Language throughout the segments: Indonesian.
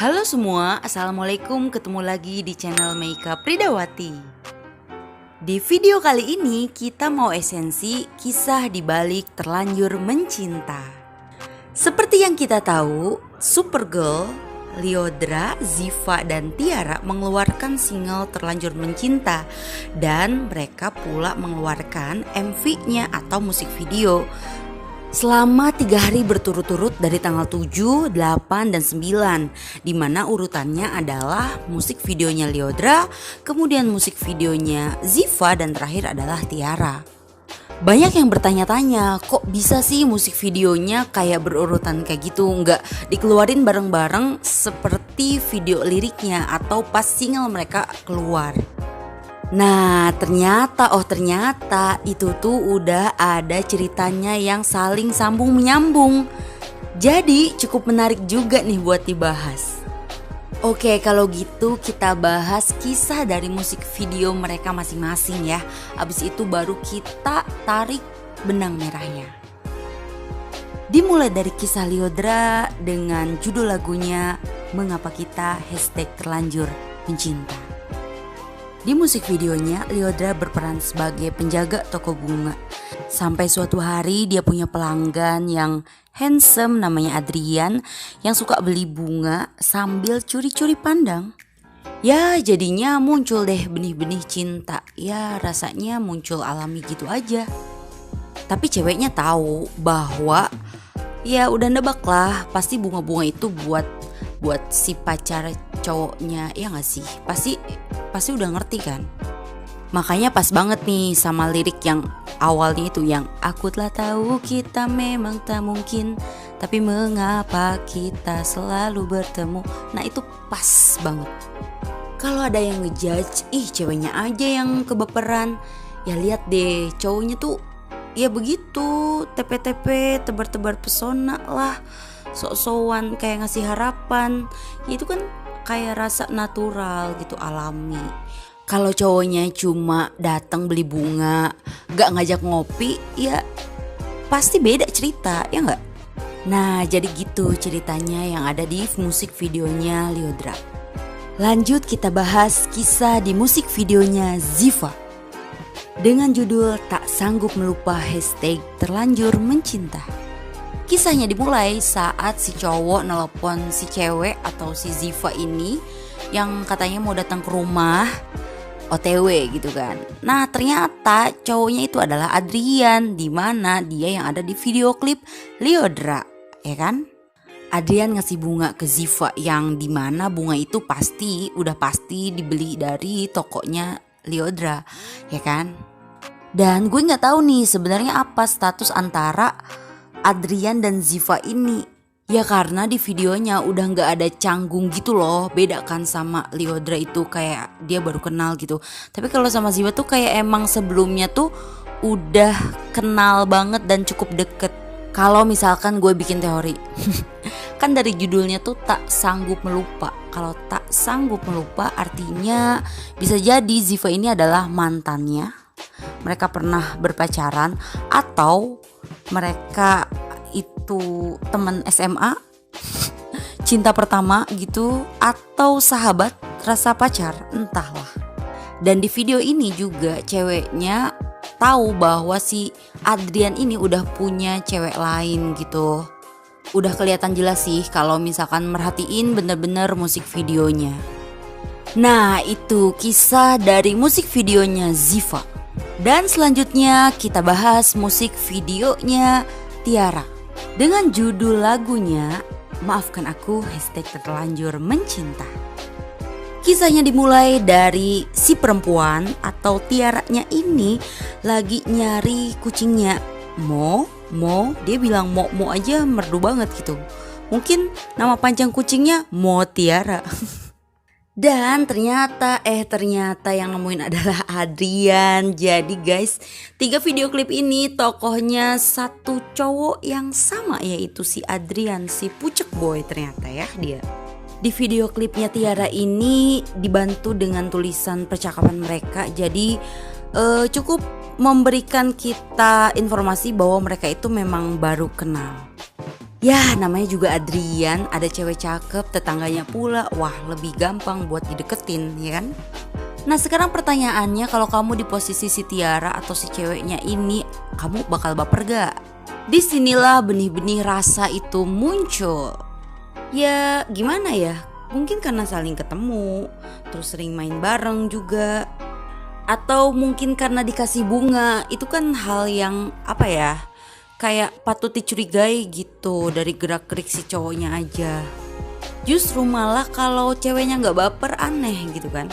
Halo semua, Assalamualaikum, ketemu lagi di channel Meika Pridawati. Di video kali ini kita mau esensi kisah di balik Terlanjur Mencinta. Seperti yang kita tahu, Supergirl, Lyodra, Ziva, dan Tiara mengeluarkan single Terlanjur Mencinta. Dan mereka pula mengeluarkan MV-nya atau musik video selama 3 hari berturut-turut dari tanggal 7, 8, dan 9, dimana urutannya adalah musik videonya Lyodra, kemudian musik videonya Ziva, dan terakhir adalah Tiara. Banyak yang bertanya-tanya, kok bisa sih musik videonya kayak berurutan kayak gitu, nggak dikeluarin bareng-bareng seperti video liriknya atau pas single mereka keluar. Nah ternyata itu tuh udah ada ceritanya yang saling sambung menyambung. Jadi cukup menarik juga nih buat dibahas. Oke, kalau gitu kita bahas kisah dari musik video mereka masing-masing ya. Abis itu baru kita tarik benang merahnya. Dimulai dari kisah Lyodra dengan judul lagunya Mengapa Kita #Terlanjur Mencinta. Di musik videonya, Lyodra berperan sebagai penjaga toko bunga. Sampai suatu hari dia punya pelanggan yang handsome namanya Adrian yang suka beli bunga sambil curi-curi pandang. Ya jadinya muncul deh benih-benih cinta. Ya rasanya muncul alami gitu aja. Tapi ceweknya tahu bahwa ya udah nebak lah, pasti bunga-bunga itu buat si pacar cowoknya, ya gak sih? Pasti udah ngerti kan. Makanya pas banget nih sama lirik yang awalnya itu yang aku telah tahu kita memang tak mungkin, tapi mengapa kita selalu bertemu. Nah itu pas banget. Kalau ada yang ngejudge, ceweknya aja yang kebaperan, ya lihat deh cowoknya tuh ya begitu, tepe-tepe, tebar-tebar pesona lah, sok-sokan kayak ngasih harapan. Ya itu kan kayak rasa natural gitu, alami. Kalau cowoknya cuma datang beli bunga, gak ngajak ngopi, ya pasti beda cerita, ya gak? Nah jadi gitu ceritanya yang ada di musik videonya Lyodra. Lanjut kita bahas kisah di musik videonya Ziva dengan judul Tak Sanggup Melupa #Terlanjur Mencinta. Kisahnya dimulai saat si cowok nelpon si cewek atau si Ziva ini yang katanya mau datang ke rumah OTW gitu kan. Nah ternyata cowoknya itu adalah Adrian, di mana dia yang ada di video klip Lyodra, ya kan? Adrian ngasih bunga ke Ziva yang di mana bunga itu udah pasti dibeli dari tokonya Lyodra, ya kan? Dan gue nggak tahu nih sebenarnya apa status antara Adrian dan Ziva ini. Ya karena di videonya udah gak ada canggung gitu loh. Beda kan sama Lyodra itu kayak dia baru kenal gitu. Tapi kalau sama Ziva tuh kayak emang sebelumnya tuh udah kenal banget dan cukup deket. Kalau misalkan gue bikin teori kan dari judulnya tuh Tak Sanggup Melupa. Kalau tak sanggup melupa artinya bisa jadi Ziva ini adalah mantannya, mereka pernah berpacaran, atau mereka itu teman SMA, cinta pertama gitu, atau sahabat rasa pacar, entahlah. Dan di video ini juga ceweknya tahu bahwa si Adrian ini udah punya cewek lain gitu. Udah kelihatan jelas sih kalau misalkan merhatiin bener-bener musik videonya. Nah itu kisah dari musik videonya Ziva. Dan selanjutnya kita bahas musik videonya Tiara dengan judul lagunya Maafkan Aku #Terlanjur Mencinta. Kisahnya dimulai dari si perempuan atau Tiaranya ini lagi nyari kucingnya Mo, dia bilang Mo aja merdu banget gitu. Mungkin nama panjang kucingnya Mo Tiara. Dan ternyata yang nemuin adalah Adrian. Jadi guys, 3 video klip ini tokohnya satu cowok yang sama, yaitu si Adrian, si pucek boy ternyata ya dia. Di video klipnya Tiara ini dibantu dengan tulisan percakapan mereka. Jadi cukup memberikan kita informasi bahwa mereka itu memang baru kenal. Ya namanya juga Adrian, ada cewek cakep, tetangganya pula, wah lebih gampang buat dideketin ya kan. Nah sekarang pertanyaannya, kalau kamu di posisi si Tiara atau si ceweknya ini, kamu bakal baper gak? Disinilah benih-benih rasa itu muncul. Ya gimana ya, mungkin karena saling ketemu, terus sering main bareng juga. Atau mungkin karena dikasih bunga, itu kan hal yang apa ya, kayak patut dicurigai gitu dari gerak-gerik si cowoknya aja. Justru malah kalau ceweknya gak baper aneh gitu kan.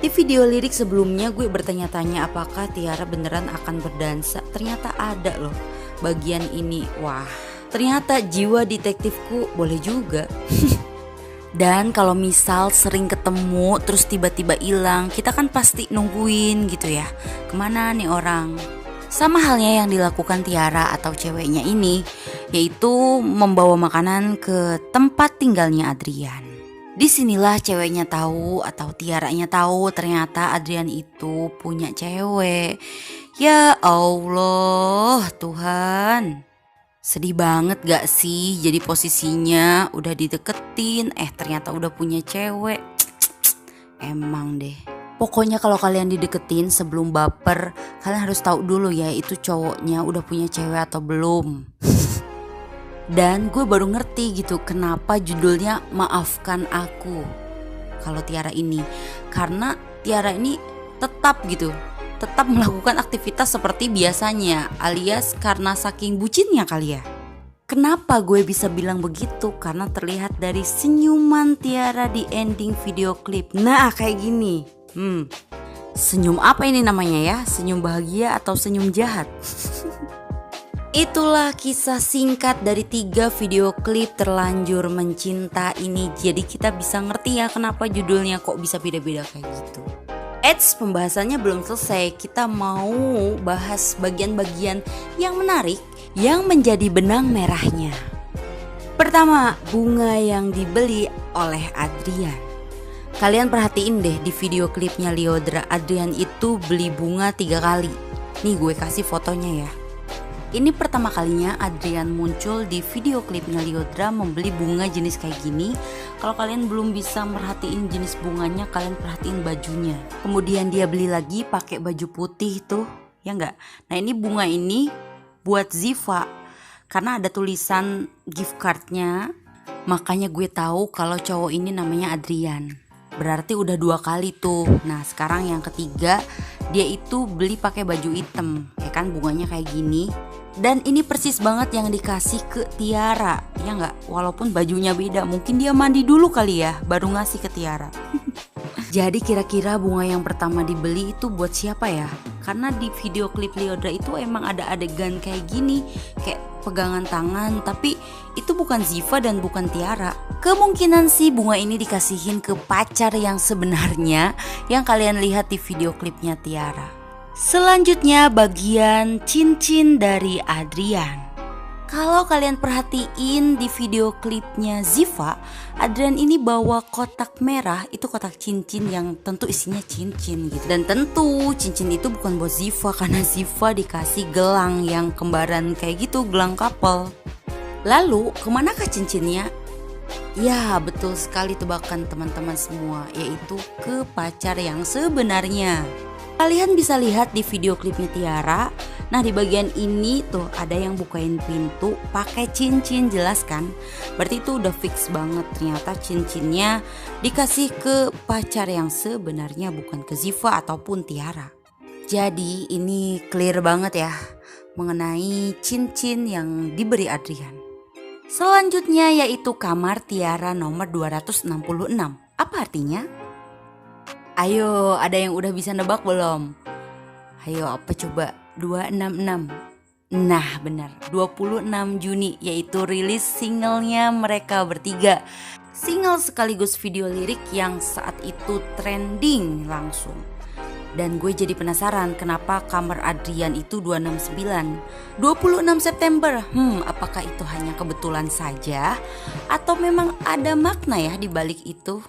Di video lirik sebelumnya gue bertanya-tanya apakah Tiara beneran akan berdansa. Ternyata ada loh bagian ini. Wah, ternyata jiwa detektifku boleh juga. Dan kalau misal sering ketemu terus tiba-tiba hilang, kita kan pasti nungguin gitu ya, kemana nih orang. Sama halnya yang dilakukan Tiara atau ceweknya ini, yaitu membawa makanan ke tempat tinggalnya Adrian. Disinilah ceweknya tahu atau Tiaranya tahu ternyata Adrian itu punya cewek. Ya Allah Tuhan. Sedih banget gak sih jadi posisinya udah dideketin, ternyata udah punya cewek. Emang deh. Pokoknya kalau kalian dideketin sebelum baper, kalian harus tahu dulu ya itu cowoknya udah punya cewek atau belum. Dan gue baru ngerti gitu kenapa judulnya Maafkan Aku kalau Tiara ini. Karena Tiara ini tetap melakukan aktivitas seperti biasanya, alias karena saking bucinnya kali ya. Kenapa gue bisa bilang begitu? Karena terlihat dari senyuman Tiara di ending video klip. Nah kayak gini. Senyum apa ini namanya ya? Senyum bahagia atau senyum jahat? Itulah kisah singkat dari 3 video klip Terlanjur Mencinta ini. Jadi kita bisa ngerti ya kenapa judulnya kok bisa beda-beda kayak gitu. Pembahasannya belum selesai. Kita mau bahas bagian-bagian yang menarik yang menjadi benang merahnya. Pertama, bunga yang dibeli oleh Adrian. Kalian perhatiin deh di video klipnya Lyodra, Adrian itu beli bunga 3 kali. Nih gue kasih fotonya ya. Ini pertama kalinya Adrian muncul di video klipnya Lyodra membeli bunga jenis kayak gini. Kalau kalian belum bisa merhatiin jenis bunganya, kalian perhatiin bajunya. Kemudian dia beli lagi pakai baju putih tuh, ya enggak? Nah ini bunga ini buat Ziva, karena ada tulisan gift cardnya. Makanya gue tahu kalau cowok ini namanya Adrian. Berarti udah 2 kali tuh. Nah sekarang yang ketiga, dia itu beli pakai baju hitam, ya kan bunganya kayak gini. Dan ini persis banget yang dikasih ke Tiara, ya nggak? Walaupun bajunya beda, mungkin dia mandi dulu kali ya, baru ngasih ke Tiara. Jadi kira-kira bunga yang pertama dibeli itu buat siapa ya? Karena di video klip Lyodra itu emang ada adegan kayak gini, kayak pegangan tangan, tapi itu bukan Ziva dan bukan Tiara. Kemungkinan sih bunga ini dikasihin ke pacar yang sebenarnya yang kalian lihat di video klipnya Tiara. Selanjutnya bagian cincin dari Adrian. Kalau kalian perhatiin di video klipnya Ziva, Adrian ini bawa kotak merah, itu kotak cincin yang tentu isinya cincin gitu. Dan tentu cincin itu bukan buat Ziva karena Ziva dikasih gelang yang kembaran kayak gitu, gelang couple. Lalu kemanakah cincinnya? Ya betul sekali tebakan teman-teman semua, yaitu ke pacar yang sebenarnya. Kalian bisa lihat di video klipnya Tiara. Nah di bagian ini tuh ada yang bukain pintu pakai cincin, jelas kan? Berarti itu udah fix banget, ternyata cincinnya dikasih ke pacar yang sebenarnya, bukan ke Ziva ataupun Tiara. Jadi ini clear banget ya mengenai cincin yang diberi Adrian. Selanjutnya yaitu kamar Tiara nomor 266. Apa artinya? Ayo, ada yang udah bisa nebak belum? Ayo, apa coba? 266. Nah, benar. 26 Juni yaitu rilis singlenya mereka bertiga. Single sekaligus video lirik yang saat itu trending langsung. Dan gue jadi penasaran kenapa kamar Adrian itu 269. 26 September. Apakah itu hanya kebetulan saja atau memang ada makna ya di balik itu?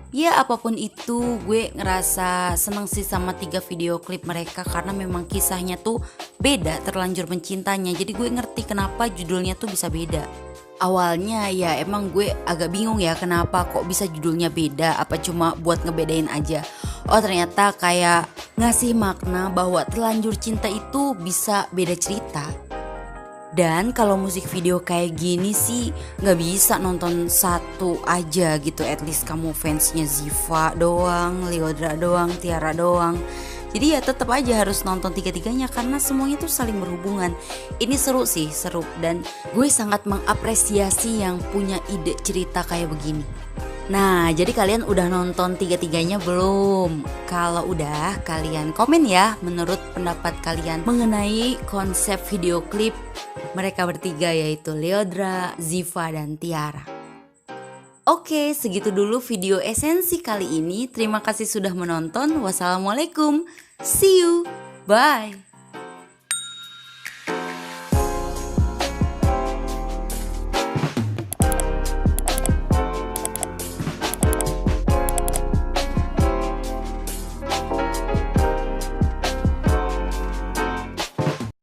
Ya apapun itu, gue ngerasa seneng sih sama 3 video klip mereka karena memang kisahnya tuh beda, terlanjur mencintanya. Jadi gue ngerti kenapa judulnya tuh bisa beda. Awalnya ya emang gue agak bingung ya kenapa kok bisa judulnya beda, apa cuma buat ngebedain aja. Oh ternyata kayak ngasih makna bahwa terlanjur cinta itu bisa beda cerita. Dan kalau musik video kayak gini sih gak bisa nonton satu aja gitu. At least kamu fansnya Ziva doang, Lyodra doang, Tiara doang. Jadi ya tetap aja harus nonton tiga-tiganya karena semuanya tuh saling berhubungan. Ini seru sih, seru. Dan gue sangat mengapresiasi yang punya ide cerita kayak begini. Nah, jadi kalian udah nonton tiga-tiganya belum? Kalau udah, kalian komen ya menurut pendapat kalian mengenai konsep video klip mereka bertiga, yaitu Lyodra, Ziva, dan Tiara. Oke, segitu dulu video esensi kali ini. Terima kasih sudah menonton. Wassalamualaikum. See you. Bye.